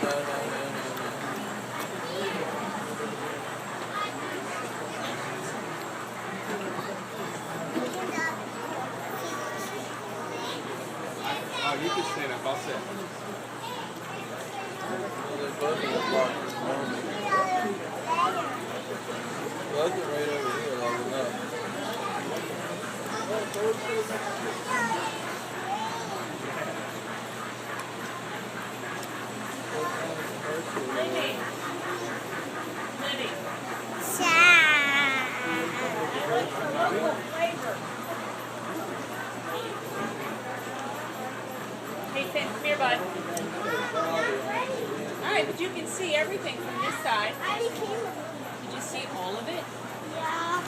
Oh, you can stand up. I'll sit. They're both in the park this morning. Both are right over here, long enough. Hey, Finn, come here, bud. Alright, but you can see everything from this side. Did you see all of it? Yeah.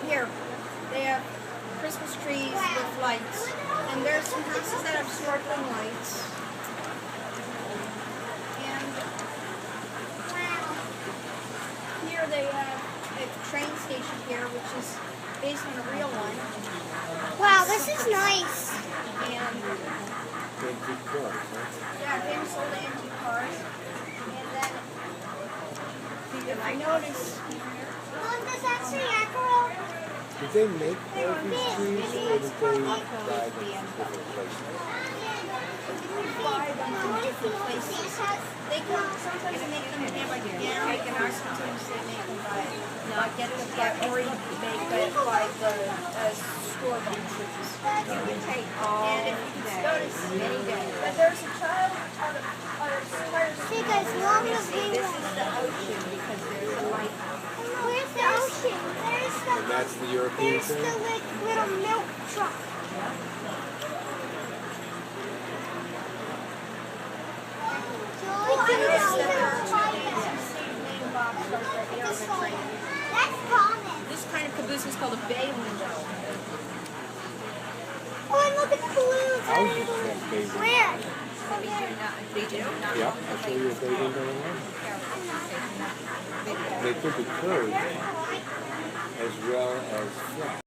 Here, they have Christmas trees with lights, and there's some houses that have sparkling lights. And here they have a train station here, which is based on a real one. Wow, this is nice. And Antique cars, huh? yeah, famous old antique cars. And then, if I notice, Look, there's actually Acro. Did they make all these trees, or did they buy them from different places? buy them from different places. They come, sometimes they make them here by Gary, and sometimes they make them by, get them by, or you make them by the store-bought trees. And if you notice, but there's a child on a tire. See, guys, long as we This is the ocean because there's a lighthouse. Where's the ocean? And that's the European There's thing? the like little milk truck. That's common. This kind of caboose is called a bay window. Oh, and look at the balloons. Houses have bay windows. Where? They do not. Yeah, I'll show you a bay window in one. They could be curved as well as flat.